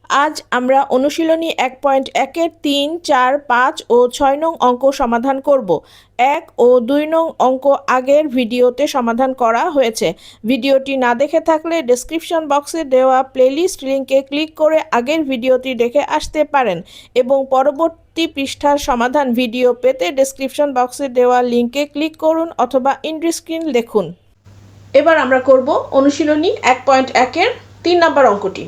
আজ আমরা অনুশীলনী 1.1-এর 3, 4, 5 ও 6 নং অঙ্ক সমাধান করব। 1 ও 2 নং অঙ্ক আগের ভিডিওতে সমাধান করা হয়েছে। ভিডিওটি না দেখে থাকলে ডেসক্রিপশন বক্সে দেওয়া প্লেলিস্ট লিঙ্কে ক্লিক করে আগের ভিডিওটি দেখে আসতে পারেন এবং পরবর্তী পৃষ্ঠার সমাধান ভিডিও পেতে ডেসক্রিপশন বক্সে দেওয়া লিঙ্কে ক্লিক করুন অথবা ইন্ডি স্ক্রিন দেখুন। এবার আমরা করব অনুশীলনী 1.1-এর 3 নম্বর অঙ্কটি।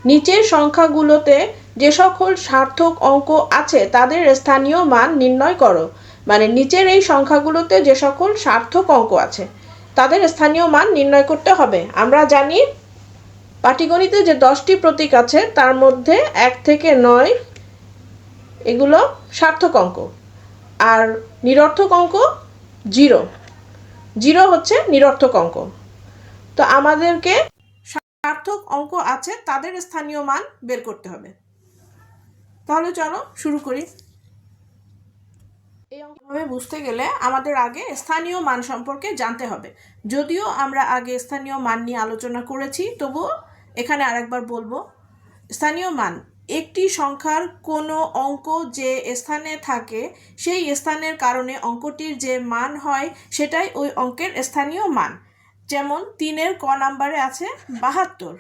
নিচের সংখ্যাগুলোতে যে সকল সার্থক অঙ্ক আছে তাদের স্থানীয় মান নির্ণয় করো। মানে নিচের এই সংখ্যাগুলোতে যে সকল সার্থক অঙ্ক আছে তাদের স্থানীয় মান নির্ণয় করতে হবে। আমরা জানি পাটিগণিতে যে 10টি প্রতীক আছে তার মধ্যে 1 থেকে 9 এগুলো সার্থক অঙ্ক, আর নিরর্থক অঙ্ক 0 0 হচ্ছে নিরর্থক অঙ্ক। তো আমাদেরকে সার্থক অঙ্ক আছে তাদের স্থানীয় মান বের করতে হবে। তাহলে চলো শুরু করি। এই অঙ্কভাবে বুঝতে গেলে আমাদের আগে স্থানীয় মান সম্পর্কে জানতে হবে। যদিও আমরা আগে স্থানীয় মান নিয়ে আলোচনা করেছি, তবুও এখানে আরেকবার বলবো। স্থানীয় মান একটি সংখ্যার কোনো অঙ্ক যে স্থানে থাকে সেই স্থানের কারণে অঙ্কটির যে মান হয় সেটাই ওই অঙ্কের স্থানীয় মান। যেমন 3-এর ক নাম্বারে আছে 72।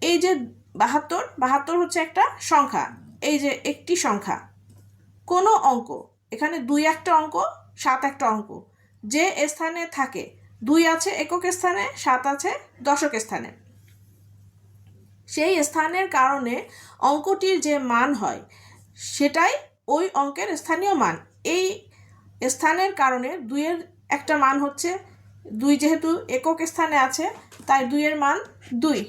এই যে 72 হচ্ছে একটা সংখ্যা, এই যে একটি সংখ্যা। কোনো অঙ্ক, এখানে 2 একটা অঙ্ক, 7 একটা অঙ্ক যে স্থানে থাকে, 2 আছে একক স্থানে, 7 আছে দশক স্থানে, সেই স্থানের কারণে অঙ্কটির যে মান হয় সেটাই ওই অঙ্কের স্থানীয় মান। এই স্থানের কারণে 2-এর একটা মান হচ্ছে 2, যেহেতু একক স্থানে আছে তাই 2-এর মান 2,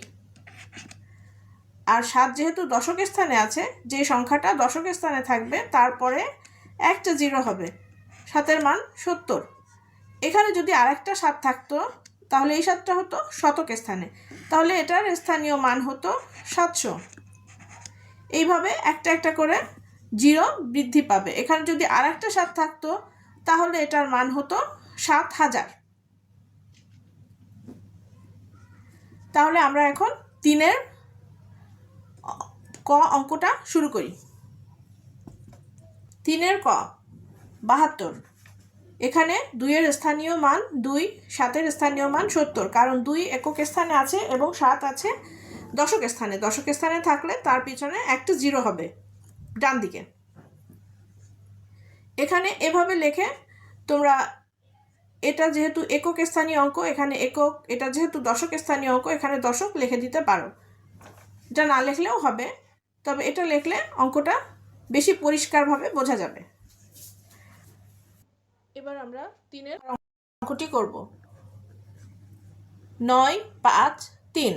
আর 7 যেহেতু দশক স্থানে আছে, যে সংখ্যাটা দশক স্থানে থাকবে তারপরে একটা 0 হবে, 7-এর মান 70। এখানে যদি আরেকটা 7 থাকতো তাহলে এই 7টা হতো শতক স্থানে, তাহলে এটার স্থানীয় মান হতো 700। এইভাবে একটা একটা করে 0 বৃদ্ধি পাবে। এখানে যদি আরেকটা 7 থাকতো তাহলে এটার মান হতো 7000। তাহলে আমরা এখন 3-এর ক অঙ্কটা শুরু করি। 3-এর ক 72। এখানে 2-এর স্থানীয় মান 2, 7-এর স্থানীয় মান 70, কারণ 2 একক স্থানে আছে এবং 7 আছে দশক স্থানে। দশক স্থানে থাকলে তার পিছনে একটা 0 হবে ডান দিকে। এখানে এভাবে লেখে তোমরা, এটা যেহেতু একক স্থানীয় অঙ্ক এখানে একক, এটা যেহেতু দশক স্থানীয় অঙ্ক এখানে দশক লিখে দিতে পারো। এটা না লিখলেও হবে, তবে এটা লিখলে অঙ্কটা বেশি পরিষ্কারভাবে বোঝা যাবে। এবার আমরা 3-এর অঙ্কটি করব। 9, 5, 3।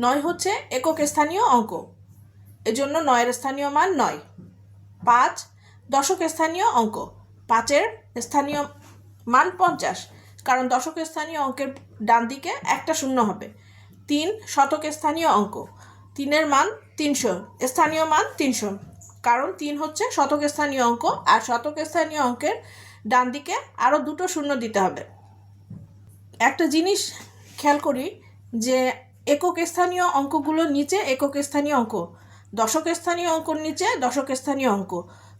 9 হচ্ছে একক স্থানীয় অঙ্ক, এজন্য 9-এর স্থানীয় মান 9। 5 দশক স্থানীয় অঙ্ক, 5-এর স্থানীয় মান 50, কারণ দশক স্থানীয় অঙ্কের ডান দিকে একটা শূন্য হবে। 3 শতক স্থানীয় অঙ্ক, 3-এর মান 300, স্থানীয় মান 300, কারণ 3 হচ্ছে শতক স্থানীয় অঙ্ক, আর শতক স্থানীয় অঙ্কের ডান দিকে আরও দুটো শূন্য দিতে হবে। একটা জিনিস খেয়াল করি যে একক স্থানীয় অঙ্কগুলোর নিচে একক স্থানীয় অঙ্ক, দশক স্থানীয় অঙ্কর নিচে দশক স্থানীয় অঙ্ক,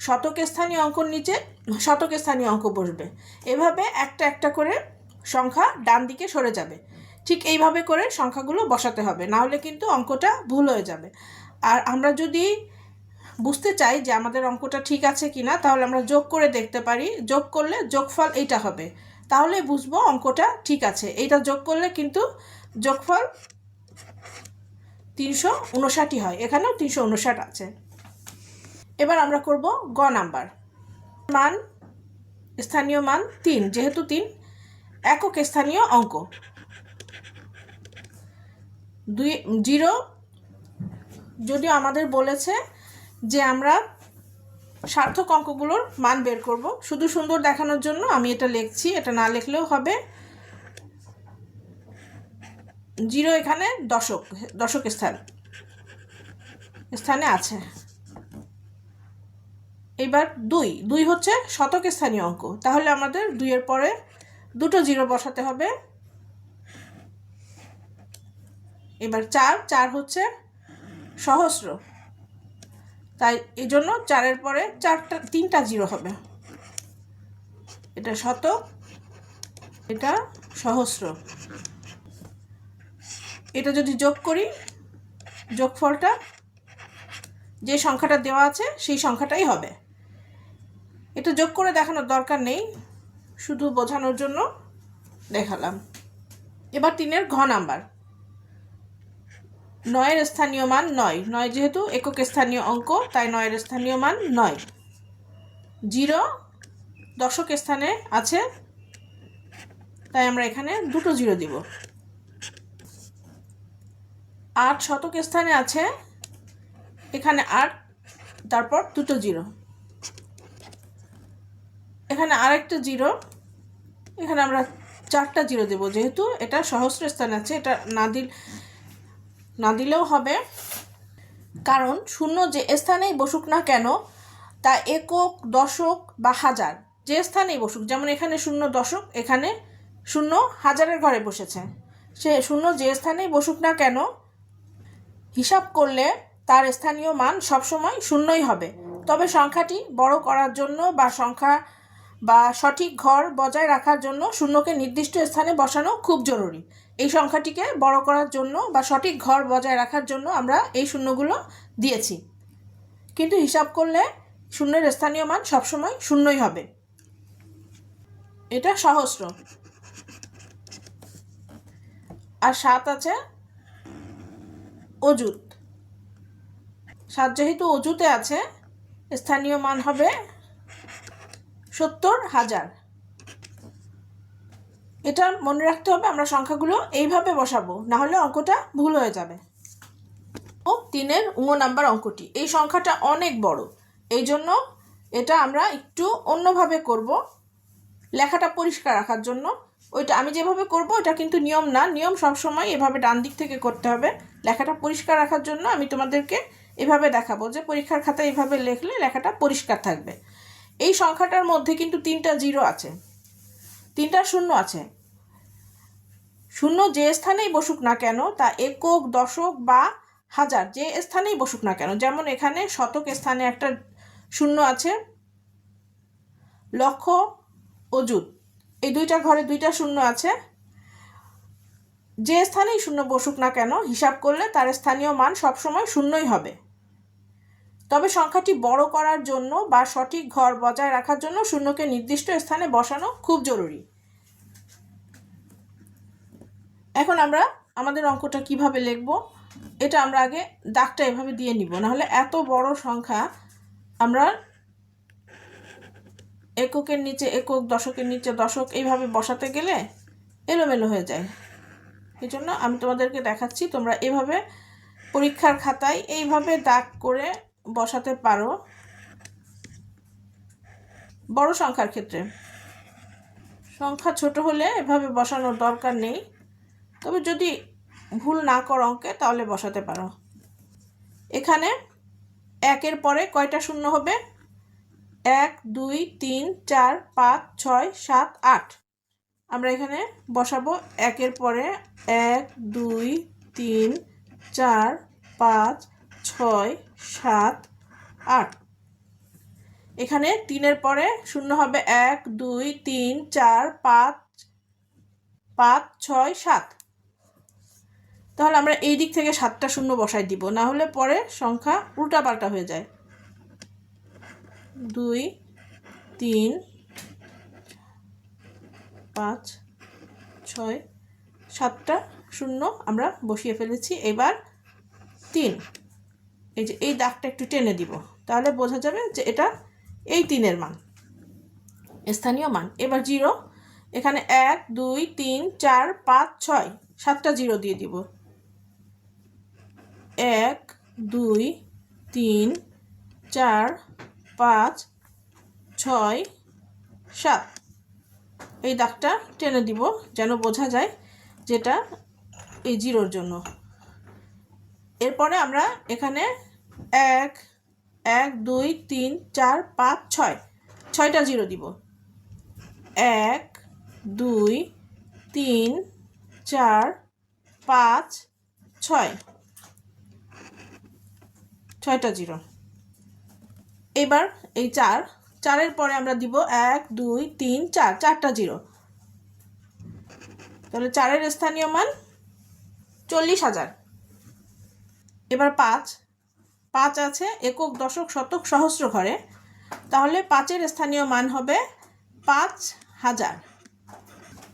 শতক স্থানীয় অঙ্কর নিচে শতক স্থানীয় অঙ্ক বসবে। এভাবে একটা একটা করে সংখ্যা ডান দিকে সরে যাবে। ঠিক এইভাবে করে সংখ্যাগুলো বসাতে হবে, না হলে কিন্তু অঙ্কটা ভুল হয়ে যাবে। আর আমরা যদি বুঝতে চাই যে আমাদের অঙ্কটা ঠিক আছে কিনা, তাহলে আমরা যোগ করে দেখতে পারি। যোগ করলে যোগফল এইটা হবে, তাহলে বুঝবো অঙ্কটা ঠিক আছে। এইটা যোগ করলে কিন্তু যোগফল 359 হয়, এখানেও 359 আছে। এবার আমরা করব গ নাম্বার। মান স্থানীয় মান 3, যেহেতু 3 একক স্থানীয় অঙ্ক। 0 যদিও আমাদের বলেছে যে আমরা সার্থক অঙ্কগুলোর মান বের করব, শুধু সুন্দর দেখানোর জন্য আমি এটা লিখছি, এটা না লিখলেও হবে। 0 এখানে দশক স্থানে আছে। এবার 2 হচ্ছে শতক স্থানীয় অঙ্ক, তাহলে আমাদের 2-এর পরে দুটো 0 বসাতে হবে। এবার 4 4 হচ্ছে সহস্র, তাই এই জন্য 4-এর পরে 3টা জিরো হবে। এটা শতক, এটা সহস্র। এটা যদি যোগ করি, যোগফলটা যে সংখ্যাটা দেওয়া আছে সেই সংখ্যাটাই হবে। এটা যোগ করে দেখানোর দরকার নেই, শুধু বোঝানোর জন্য দেখালাম। এবার 3-এর ঘ নাম্বার। 9-এর স্থানীয় মান 9, 9 যেহেতু একক স্থানীয় অঙ্ক তাই 9-এর স্থানীয় মান 9। 0 দশক স্থানে আছে তাই আমরা এখানে দুটো জিরো দিব। 8 শতক স্থানে আছে, এখানে 8 তারপর দুটো জিরো। এখানে আরেকটা জিরো, এখানে আমরা 4টা জিরো দেব যেহেতু এটা সহস্র স্থানে আছে। এটা না দিলেও হবে, কারণ শূন্য যে স্থানেই বসুক না কেন, তা একক দশক বা হাজার যে স্থানেই বসুক, যেমন এখানে 0 দশক, এখানে 0 হাজারের ঘরে বসেছে, সে 0 যে স্থানেই বসুক না কেন হিসাব করলে তার স্থানীয় মান সবসময় 0ই হবে। তবে সংখ্যাটি বড় করার জন্য বা সঠিক ঘর বজায় রাখার জন্য 0কে নির্দিষ্ট স্থানে বসানো খুব জরুরি। এই সংখ্যাটিকে বড় করার জন্য বা সঠিক ঘর বজায় রাখার জন্য আমরা এই শূন্যগুলো দিয়েছি, কিন্তু হিসাব করলে 0-এর স্থানীয় মান সবসময় 0ই হবে। এটা সহস্র। আর 7 আছে অযুত। 7 যেহেতু অযুতে আছে, স্থানীয় মান হবে 70,000। এটা মনে রাখতে হবে, আমরা সংখ্যাগুলো এইভাবে বসাবো, না হলে অঙ্কটা ভুল হয়ে যাবে। 3-এর ঙ নাম্বার অঙ্কটি, এই সংখ্যাটা অনেক বড়, এই জন্য এটা আমরা একটু অন্যভাবে করব লেখাটা পরিষ্কার রাখার জন্য। ওইটা আমি যেভাবে করব এটা কিন্তু নিয়ম না, নিয়ম সবসময় এভাবে ডান দিক থেকে করতে হবে। লেখাটা পরিষ্কার রাখার জন্য আমি তোমাদেরকে এভাবে দেখাবো যে পরীক্ষার খাতায় এভাবে লিখলে লেখাটা পরিষ্কার থাকবে। এই সংখ্যাটার মধ্যে কিন্তু 3টা জিরো আছে, 3টা শূন্য আছে। শূন্য যে স্থানেই বসুক না কেন, তা একক দশক বা হাজার যে স্থানেই বসুক না কেন, যেমন এখানে শতক স্থানে একটা শূন্য আছে, লক্ষ অযুত এই দুইটা ঘরে 2টা শূন্য আছে, যে স্থানেই শূন্য বসুক না কেন হিসাব করলে তার স্থানীয় মান সবসময় 0ই হবে। তবে সংখ্যাটি বড় করার জন্য বা সঠিক ঘর বজায় রাখার জন্য 0কে নির্দিষ্ট স্থানে বসানো খুব জরুরি। এখন আমরা আমাদের অঙ্কটা কিভাবে লিখব, এটা আমরা আগে দাগটা এভাবে দিয়ে নিব, নাহলে এত বড় সংখ্যা আমরা এককের নিচে একক, দশকের নিচে দশক এইভাবে বসাতে গেলে এলোমেলো হয়ে যায়। এই জন্য আমি তোমাদেরকে দেখাচ্ছি, তোমরা এভাবে পরীক্ষার খাতায় এইভাবে দাগ করে বসাতে পারো বড় সংখ্যার ক্ষেত্রে। সংখ্যা ছোট হলে এভাবে বসানোর দরকার নেই, তবে যদি ভুল না করো অঙ্কে তাহলে বসাতে পারো। এখানে 1-এর পরে কয়টা শূন্য হবে? 1 2 3 4 5 6 7 8। আমরা এখানে বসাবো 1-এর পরে 1 2 3 4 5 6 7 8। এখানে 3-এর পরে শূন্য হবে 1 2 3 4 5 5 6 7। তাহলে আমরা এই দিক থেকে 7টা শূন্য বসাই দিব, না হলে পরে সংখ্যা উল্টাপাল্টা হয়ে যায়। 2 3 5 6 7টা শূন্য আমরা বসিয়ে ফেলেছি। এবার 3, এই যে এই দাগটা একটু টেনে দিব, তাহলে বোঝা যাবে যে এটা এই 3-এর মান, স্থানীয় মান। এবার 0, এখানে 1 2 3 4 5 6 7টা জিরো দিয়ে দিব। 1 2 3 4 5 6 7, এই দাগটা টেনে দিব যেন বোঝা যায় যেটা এই জিরোর জন্য। এরপরে আমরা এখানে 1 1 2 3 4 5 6 6টা জিরো দিব। 1 2 3 4 5 6 6টা জিরো। এবার এই 4 4-এর পরে আমরা দিব 1 2 3 4 4টা জিরো। তাহলে 4-এর স্থানীয় মান 40,000। এবার 5 5 আছে একক, দশক, শতক, সহস্র ঘরে, তাহলে 5-এর স্থানীয় মান হবে 5,000।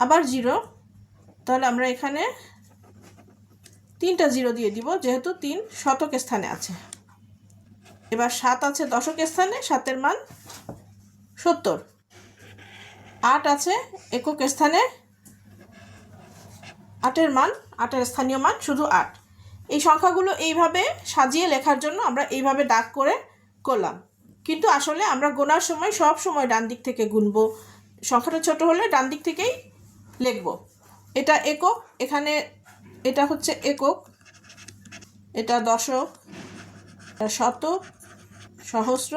আবার জিরো, তাহলে আমরা এখানে 3টা জিরো দিয়ে দিব যেহেতু 3 শতক স্থানে আছে। এবার 7 আছে দশক স্থানে, 7-এর মান 70। 8 আছে একক স্থানে, 8-এর মান 8-এর স্থানীয় মান শুধু 8। এই সংখ্যাগুলো এইভাবে সাজিয়ে লেখার জন্য আমরা এইভাবে দাগ করে করলাম, কিন্তু আসলে আমরা গোনার সময় সব সময় ডান দিক থেকে গুনব। সংখ্যাটা ছোট হলে ডান দিক থেকেই লিখব। এটা একক, এখানে এটা হচ্ছে একক, এটা দশক, এটা শতক, সহস্র,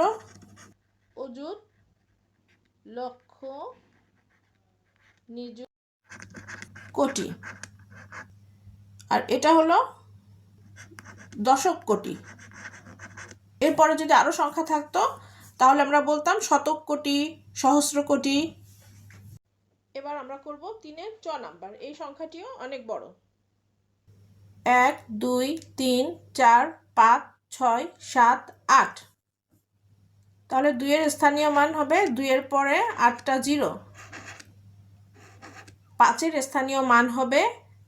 অযুত, লক্ষ, নিযুত, কোটি। আর এটা হলো দশক কোটি। এরপরে যদি আরো সংখ্যা থাকতো তাহলে আমরা বলতাম শতক কোটি, সহস্র কোটি। এবার আমরা করব 3-এর 6 নাম্বার। এই সংখ্যাটিও অনেক বড়। 1 2 3 4 5 6 7 8। তাহলে 2-এর স্থানীয় মান হবে 2-এর পরে 8টা জিরো। 5-এর স্থানীয় মান হবে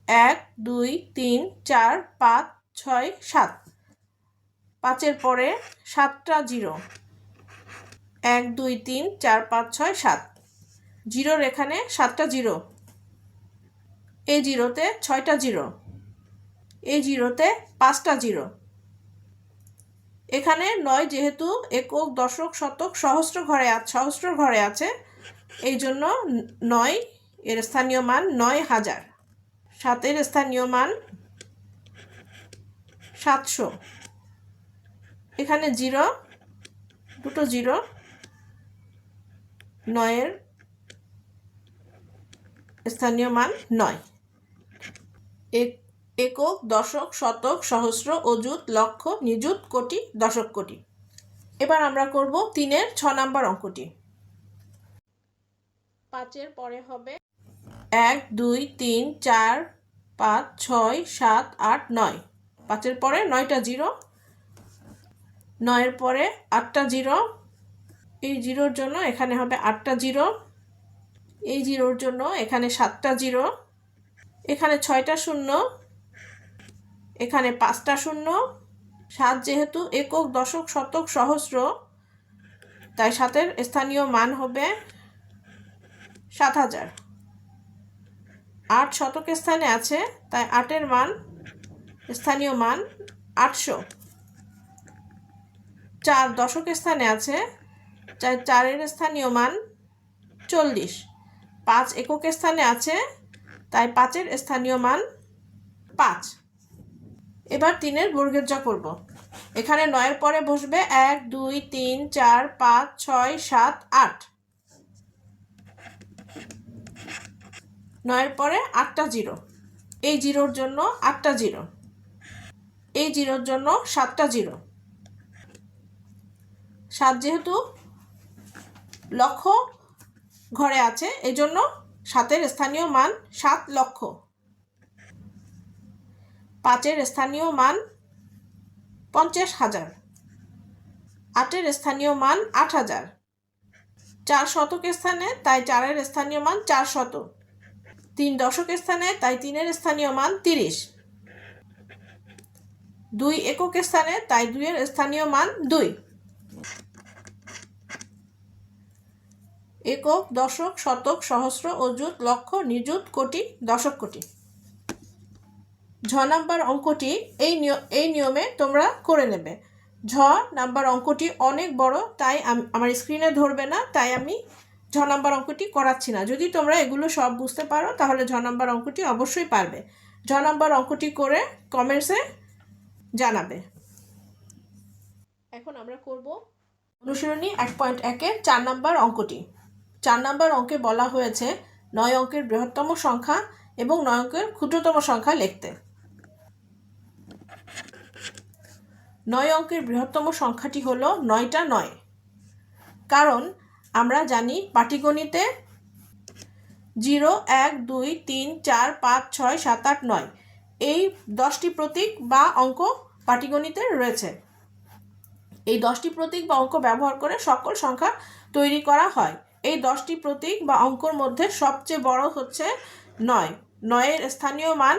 1 2 3 4 5 6 7। 5-এর পরে 7টা জিরো। 1 2 3 4 5 6 7। জিরোর এখানে 7টা জিরো। এই জিরোতে 6টা জিরো। এই জিরোতে 5টা জিরো। এখানে 9 যেহেতু একক, দশক, শতক, সহস্র ঘরে আছে, এই জন্য 9 এর স্থানীয় মান 9,000। 7-এর স্থানীয় মান 700। এখানে জিরো, দুটো জিরো। 9-এর স্থানীয় মান 9। একক, দশক, শতক, সহস্র, অযুত, লক্ষ, নিযুত, কোটি, দশক কোটি। এবার আমরা করব 3-এর 6 নাম্বার অঙ্কটি। 5-এর পরে হবে 1 2 3 4 5 6 7 8 9। 5-এর পরে 9টা জিরো। 9-এর পরে 8টা জিরো। এই জিরোর জন্য এখানে হবে 8টা জিরো। এই জিরোর জন্য এখানে 7টা জিরো। এখানে 6টা শূন্য। এখানে 5টা শূন্য। 7 যেহেতু একক, দশক, শতক, সহস্র, তাই 7-এর স্থানীয় মান হবে 7,000। 8 শতক স্থানে আছে, তাই 8-এর মান স্থানীয় মান 800। 4 দশক স্থানে আছে, তাই 4-এর স্থানীয় মান 40। 5 একক স্থানে আছে, তাই 5-এর স্থানীয় মান 5। এবার 3-এর বর্গের জ করব। এখানে 9-এর পরে বসবে 1 2 3 4 5 6 7 8। 9-এর পরে 8টা জিরো। এই জিরোর জন্য 8টা জিরো। এই জিরোর জন্য 7টা জিরো। 7 যেহেতু লক্ষ ঘরে আছে, এই জন্য 7-এর স্থানীয় মান 7 লক্ষ। 5-এর স্থানীয় মান 50,000। 8-এর স্থানীয় মান 8,000। 4 শতক স্থানে, তাই 4-এর স্থানীয় মান 400। 3 দশক স্থানে, তাই 3-এর স্থানীয় মান 30। 2 একক স্থানে, তাই 2-এর স্থানীয় মান 2। একক, দশক, শতক, সহস্র, অযুত, লক্ষ, নিযুত, কোটি, দশক কোটি। ঝ নাম্বার অঙ্কটি এই নিয়মে তোমরা করে নেবে। ঝ নাম্বার অঙ্কটি অনেক বড়, তাই আমার স্ক্রিনে ধরবে না, তাই আমি ঝ নাম্বার অঙ্কটি করাচ্ছি না। যদি তোমরা এগুলো সব বুঝতে পারো তাহলে ঝ নাম্বার অঙ্কটি অবশ্যই পারবে। ঝ নাম্বার অঙ্কটি করে কমেন্টসে জানাবে। এখন আমরা করব অনুশীলনী 1.1-এর 4 নাম্বার অঙ্কটি। 4 নাম্বার অঙ্কে বলা হয়েছে 9 অঙ্কের বৃহত্তম সংখ্যা এবং 9 অঙ্কের ক্ষুদ্রতম সংখ্যা লিখতে। 9 অঙ্কের বৃহত্তম সংখ্যাটি হলো 9টা 9, কারণ আমরা জানি পাটিগণিতে 0 1 2 3 4 5 6 7 8 9 এই 10টি প্রতীক বা অঙ্ক পাটিগণিতে রয়েছে। এই 10টি প্রতীক বা অঙ্ক ব্যবহার করে সকল সংখ্যা তৈরি করা হয়। এই 10টি প্রতীক বা অঙ্কর মধ্যে সবচেয়ে বড় হচ্ছে 9। 9-এর স্থানীয় মান,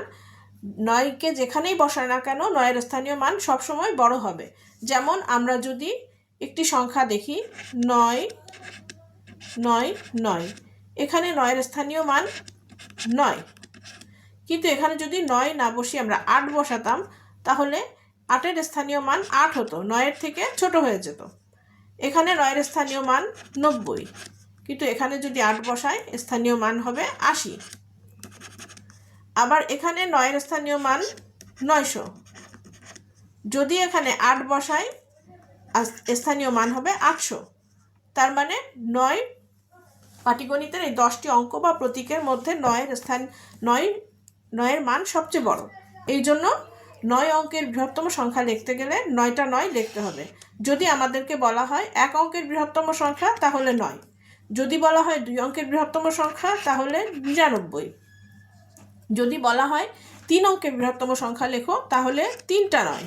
9কে যেখানেই বসায় না কেন 9-এর স্থানীয় মান সবসময় বড় হবে। যেমন আমরা যদি একটি সংখ্যা দেখি 9 9 9, এখানে 9-এর স্থানীয় মান 9, কিন্তু এখানে যদি 9 না বসিয়ে আমরা 8 বসাতাম তাহলে 8-এর স্থানীয় মান 8 হতো, 9-এর থেকে ছোট হয়ে যেত। এখানে 9-এর স্থানীয় মান 90, কিন্তু এখানে যদি 8 বসাই স্থানীয় মান হবে 80। আবার এখানে 9-এর স্থানীয় মান 900, যদি এখানে 8 বসাই স্থানীয় মান হবে 800। তার মানে 9 পাটিগণিতের এই 10টি অঙ্ক বা প্রতীকের মধ্যে 9-এর মান সবচেয়ে বড়। এই জন্য 9 অঙ্কের বৃহত্তম সংখ্যা লিখতে গেলে 9টা 9 লিখতে হবে। যদি আমাদেরকে বলা হয় 1 অঙ্কের বৃহত্তম সংখ্যা তাহলে 9, যদি বলা হয় 2 অঙ্কের বৃহত্তম সংখ্যা তাহলে 99, যদি বলা হয় 3 অঙ্কের বৃহত্তম সংখ্যা লেখো তাহলে 3টা 9।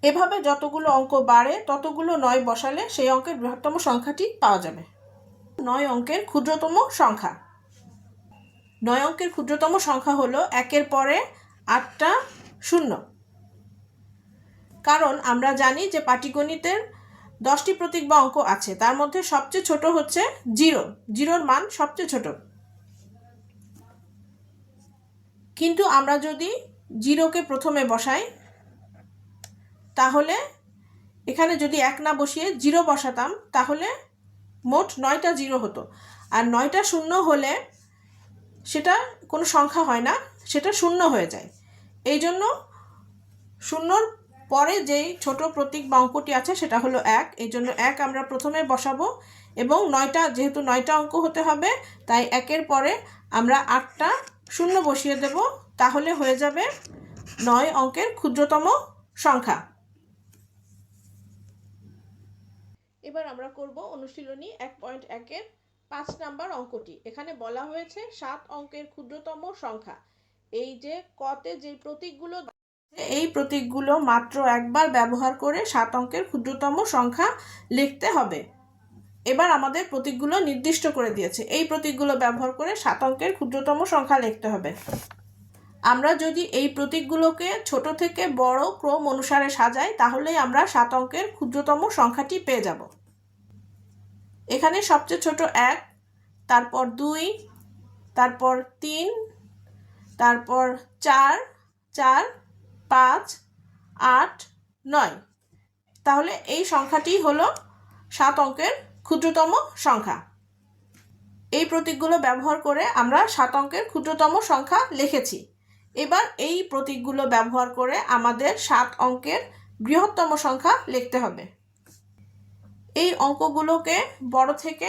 এভাবে যতগুলো অঙ্ক বাড়ে ততগুলো 9 বসালে সেই অঙ্কের বৃহত্তম সংখ্যাটি পাওয়া যাবে। 9 অঙ্কের ক্ষুদ্রতম সংখ্যা। 9 অঙ্কের ক্ষুদ্রতম সংখ্যা হলো 1-এর পরে 8টা 0, কারণ আমরা জানি যে পাটিগণিতের 10টি প্রতীক বা অঙ্ক আছে, তার মধ্যে সবচেয়ে ছোট হচ্ছে 0। 0-র মান সবচেয়ে ছোট। কিন্তু আমরা যদি 0কে প্রথমে বসাই তাহলে এখানে যদি 1 না বসিয়ে 0 বসাতাম তাহলে মোট 9টা 0 হতো, আর 9টা 0 হলে সেটা কোনো সংখ্যা হয় না, সেটা 0 হয়ে যায়। এই জন্য 0-র পরে যেই ছোট প্রতীক বা অঙ্কটি আছে সেটা হলো 1, এই জন্য 1 আমরা প্রথমে বসাবো এবং 9টা, যেহেতু 9টা অঙ্ক হতে হবে তাই 1-এর পরে আমরা 8টা 0 বসিয়ে দেব, তাহলে হয়ে যাবে 9 অঙ্কের ক্ষুদ্রতম সংখ্যা। এবার আমরা করব অনুশীলনী 1.1-এর 5 নাম্বার অঙ্কটি। এখানে বলা হয়েছে 7 অঙ্কের ক্ষুদ্রতম সংখ্যা। এই যে কতে যে প্রতীকগুলো, এই প্রতীকগুলো মাত্র একবার ব্যবহার করে 7 অঙ্কের ক্ষুদ্রতম সংখ্যা লিখতে হবে। এবার আমাদের প্রতীকগুলো নির্দিষ্ট করে দিয়েছে, এই প্রতীকগুলো ব্যবহার করে 7 অঙ্কের ক্ষুদ্রতম সংখ্যা লিখতে হবে। আমরা যদি এই প্রতীকগুলোকে ছোট থেকে বড় ক্রম অনুসারে সাজাই তাহলেই আমরা 7 অঙ্কের ক্ষুদ্রতম সংখ্যাটি পেয়ে যাব। এখানে সবচেয়ে ছোট 1, তারপর 2, তারপর 3, তারপর 4, 4, 5, 8, 9, তাহলে এই সংখ্যাটি হলো 7 অঙ্কের ক্ষুদ্রতম সংখ্যা। এই প্রতীকগুলো ব্যবহার করে আমরা 7 অঙ্কের ক্ষুদ্রতম সংখ্যা লিখেছি। এবার এই প্রতীকগুলো ব্যবহার করে আমাদের 7 অঙ্কের বৃহত্তম সংখ্যা লিখতে হবে। এই অঙ্কগুলোকে বড় থেকে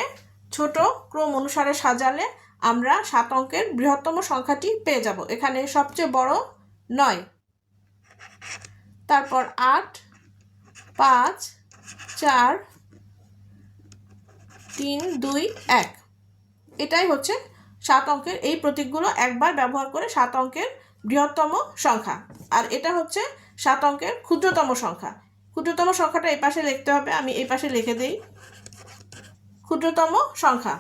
ছোট ক্রম অনুসারে সাজালে আমরা 7 অঙ্কের বৃহত্তম সংখ্যাটি পেয়ে যাব। এখানে সবচেয়ে বড় 9, তারপর 8, 5, 4, 3, 2, 1, এটাই হচ্ছে 7 অঙ্কের। এই প্রতীকগুলো একবার ব্যবহার করে 7 অঙ্কের বৃহত্তম সংখ্যা, আর এটা হচ্ছে 7 অঙ্কের ক্ষুদ্রতম সংখ্যা। ক্ষুদ্রতম সংখ্যাটা এই পাশে লিখতে হবে, আমি এই পাশে লিখে দেই ক্ষুদ্রতম সংখ্যা।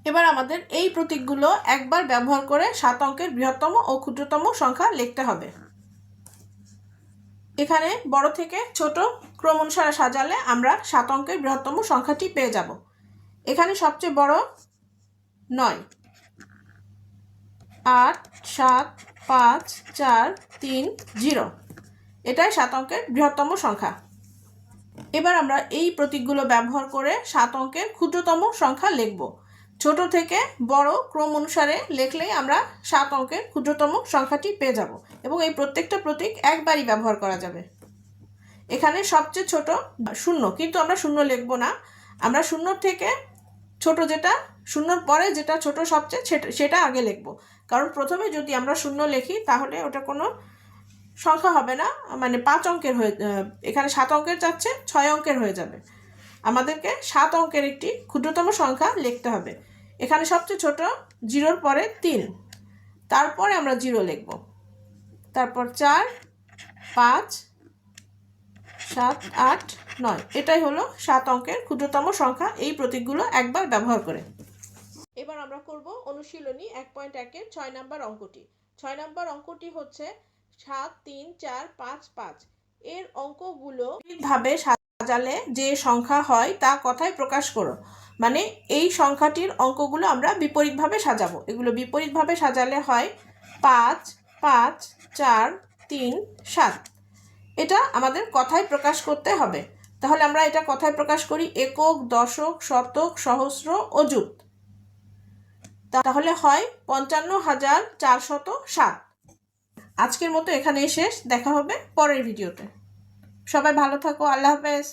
এবার আমাদের এই প্রতীকগুলো একবার ব্যবহার করে 7 অঙ্কের বৃহত্তম ও ক্ষুদ্রতম সংখ্যা লিখতে হবে। এখানে বড় থেকে ছোট ক্রম অনুসারে সাজালে আমরা 7 অঙ্কের বৃহত্তম সংখ্যাটি পেয়ে যাব। এখানে সবচেয়ে বড় 9, 8, 7, 5, 4, 3, 0, এটাই 7 অঙ্কের বৃহত্তম সংখ্যা। এবার আমরা এই প্রতীকগুলো ব্যবহার করে 7 অঙ্কের ক্ষুদ্রতম সংখ্যা লিখব। ছোট থেকে বড় ক্রম অনুসারে লিখলেই আমরা 7 অঙ্কের ক্ষুদ্রতম সংখ্যাটি পেয়ে যাব এবং এই প্রত্যেকটা প্রতীক একবারই ব্যবহার করা যাবে। এখানে সবচেয়ে ছোট 0, কিন্তু আমরা 0 লিখব না, আমরা 0 থেকে ছোট যেটা, 0-র পরে যেটা ছোট সবচেয়ে সেটা আগে লিখব, কারণ প্রথমে যদি আমরা 0 লিখি তাহলে ওটা কোনো সংখ্যা হবে না, মানে 5 অঙ্কের হয়ে, এখানে 7 অঙ্কের চাচ্ছে, 6 অঙ্কের হয়ে যাবে। আমাদেরকে 7 অঙ্কের একটি ক্ষুদ্রতম সংখ্যা লিখতে হবে। এখানে সবচেয়ে ছোট 0-র পরে 3, তারপরে আমরা 0 লিখব, তারপর 4, 5, 7, 8, 9। এটাই হলো 7 অঙ্কের ক্ষুদ্রতম সংখ্যা এই প্রতীকগুলো একবার ব্যবহার করে। এবার আমরা করব অনুশীলনী 1.1-এর 6 নম্বর অঙ্কটি। 6 নম্বর অঙ্কটি হচ্ছে 7, 3, 4, 5, 5। এর অঙ্কগুলো ভাবে সাজালে যে সংখ্যা হয় তা কথায় প্রকাশ করো। মানে এই সংখ্যাটির অঙ্কগুলো আমরা বিপরীতভাবে সাজাবো। এগুলো বিপরীতভাবে সাজালে হয় 5, 5, 4, 3, 7। এটা আমাদের কথায় প্রকাশ করতে হবে। তাহলে আমরা এটা কথায় প্রকাশ করি একক, দশক, শতক, সহস্র ও যুগ। তাহলে হয় 55,407। আজকের মতো এখানেই শেষ, দেখা হবে পরের ভিডিওতে। সবাই ভালো থাকো, আল্লাহ হাফেজ।